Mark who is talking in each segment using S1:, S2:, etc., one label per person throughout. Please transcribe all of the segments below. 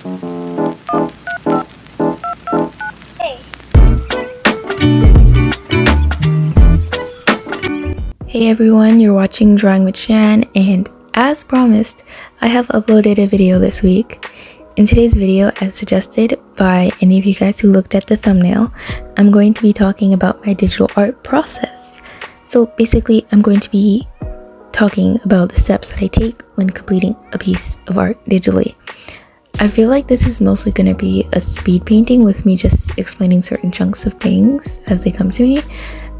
S1: Hey everyone, you're watching Drawing with Shan, and as promised, I have uploaded a video this week. In today's video, as suggested by any of you guys who looked at the thumbnail, I'm going to be talking about my digital art process. So basically, I'm going to be talking about the steps that I take when completing a piece of art digitally. I feel like this is mostly going to be a speed painting with me just explaining certain chunks of things as they come to me,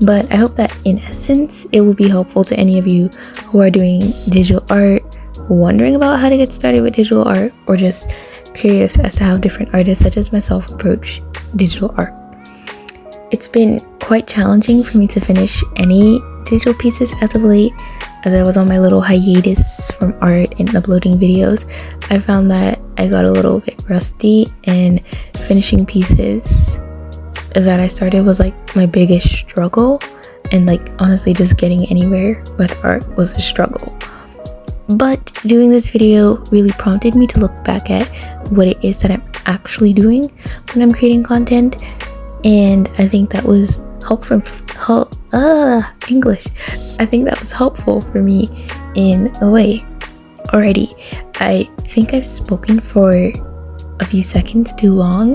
S1: but I hope that in essence it will be helpful to any of you who are doing digital art, wondering about how to get started with digital art, or just curious as to how different artists such as myself approach digital art. It's been quite challenging for me to finish any digital pieces as of late. As I was on my little hiatus from art and uploading videos, I found that I got a little bit rusty, and finishing pieces that I started was like my biggest struggle, and like honestly just getting anywhere with art was a struggle. But doing this video really prompted me to look back at what it is that I'm actually doing when I'm creating content, and I think that was helpful for me in a way. Alrighty, I think I've spoken for a few seconds too long,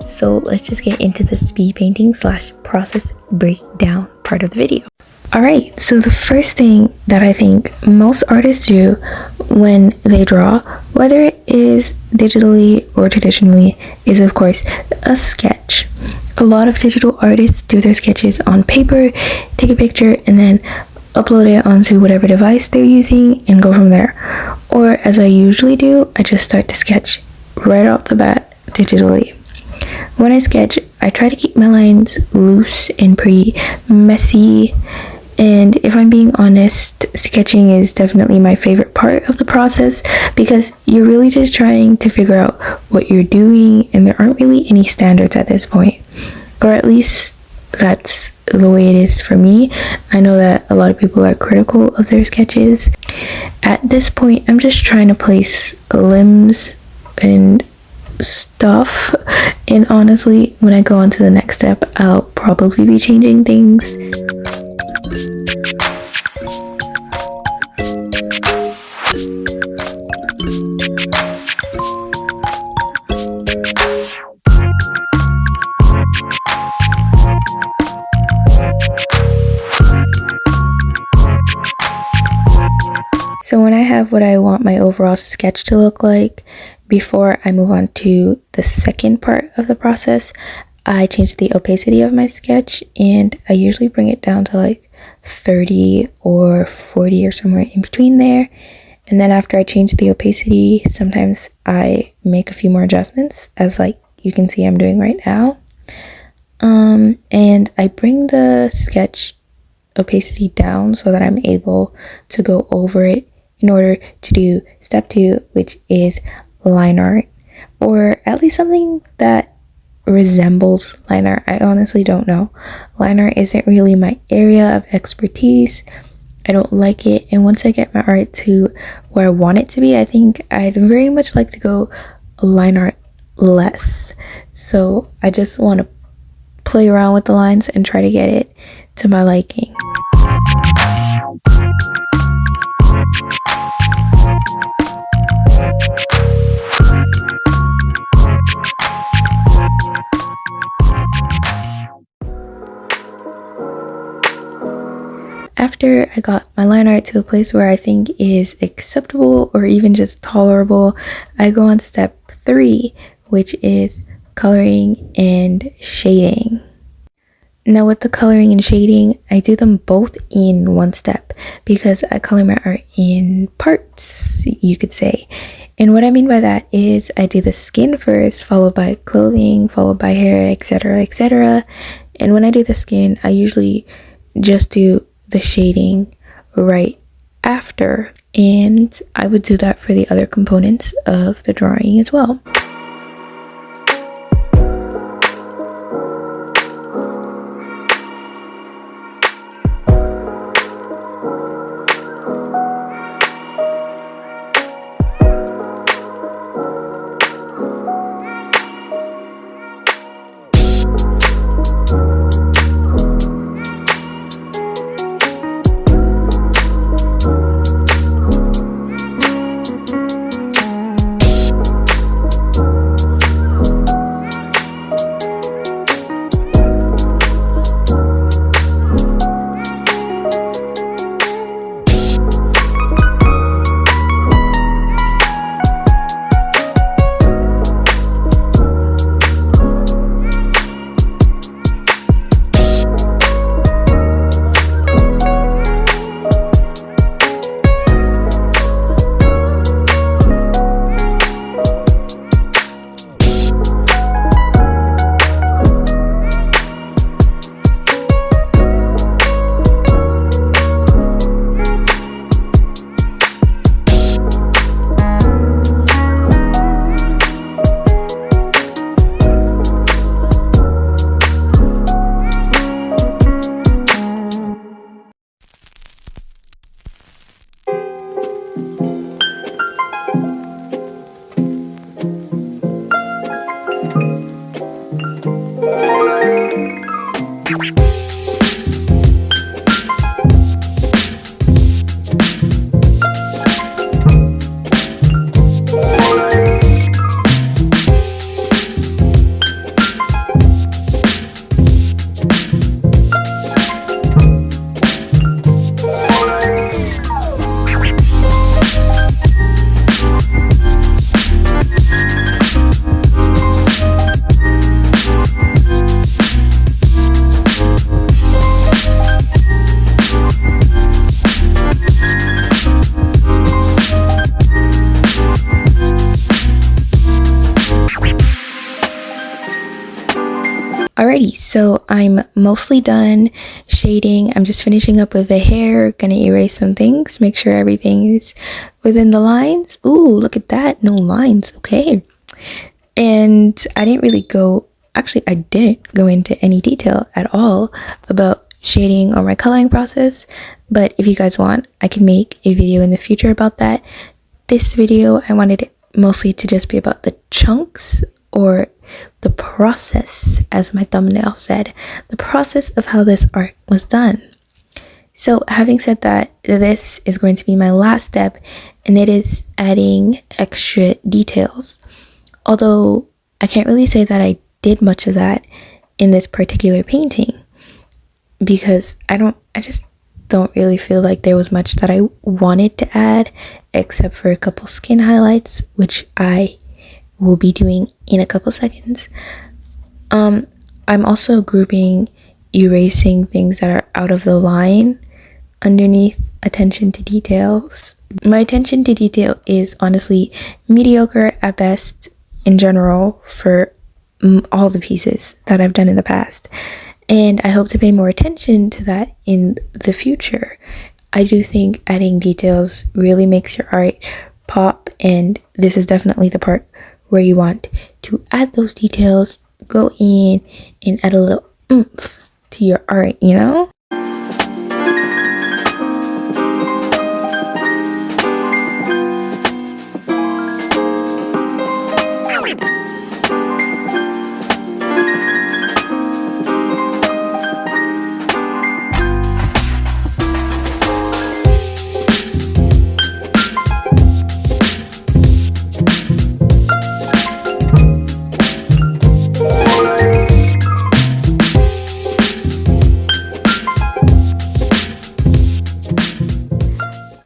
S1: so let's just get into the speed painting / process breakdown part of the video. Alright, so the first thing that I think most artists do when they draw, whether it is digitally or traditionally, is of course a sketch. A lot of digital artists do their sketches on paper, take a picture, and then upload it onto whatever device they're using and go from there. Or as I usually do, I just start to sketch right off the bat digitally. When I sketch, I try to keep my lines loose and pretty messy. And if I'm being honest, sketching is definitely my favorite part of the process, because you're really just trying to figure out what you're doing, and there aren't really any standards at this point. Or at least that's the way it is for me. I know that a lot of people are critical of their sketches. At this point, I'm just trying to place limbs and stuff, and honestly, when I go on to the next step, I'll probably be changing things. So when I have what I want my overall sketch to look like, before I move on to the second part of the process, I change the opacity of my sketch, and I usually bring it down to like 30 or 40 or somewhere in between there. And then after I change the opacity, sometimes I make a few more adjustments, as like you can see I'm doing right now. And I bring the sketch opacity down so that I'm able to go over it in order to do step 2, which is line art, or at least something that resembles line art. I honestly don't know. Line art isn't really my area of expertise. I don't like it, and once I get my art to where I want it to be, I think I'd very much like to go line art less. So I just want to play around with the lines and try to get it to my liking. After I got my line art to a place where I think is acceptable or even just tolerable, I go on to step 3, which is coloring and shading. Now with the coloring and shading, I do them both in one step because I color my art in parts, you could say. And what I mean by that is I do the skin first, followed by clothing, followed by hair, etc., etc. And when I do the skin, I usually just do the shading right after, and I would do that for the other components of the drawing as well. Alrighty, so I'm mostly done shading. I'm just finishing up with the hair, gonna erase some things, make sure everything is within the lines. Ooh, look at that, no lines, okay. And I didn't go into any detail at all about shading or my coloring process, but if you guys want, I can make a video in the future about that. This video, I wanted it mostly to just be about the chunks, or the process, as my thumbnail said, the process of how this art was done. So having said that, this is going to be my last step, and it is adding extra details. Although I can't really say that I did much of that in this particular painting, because I just don't really feel like there was much that I wanted to add, except for a couple skin highlights, which I will be doing in a couple seconds. I'm also grouping erasing things that are out of the line underneath attention to details. My attention to detail is honestly mediocre at best in general for all the pieces that I've done in the past, and I hope to pay more attention to that in the future. I do think adding details really makes your art pop, and this is definitely the part where you want to add those details, go in and add a little oomph to your art, you know?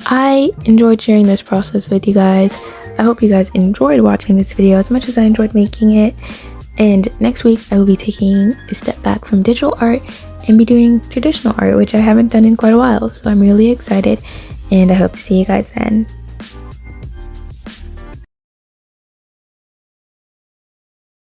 S1: I enjoyed sharing this process with you guys. I hope you guys enjoyed watching this video as much as I enjoyed making it. And next week I will be taking a step back from digital art and be doing traditional art, which I haven't done in quite a while. So I'm really excited, and I hope to see you guys then.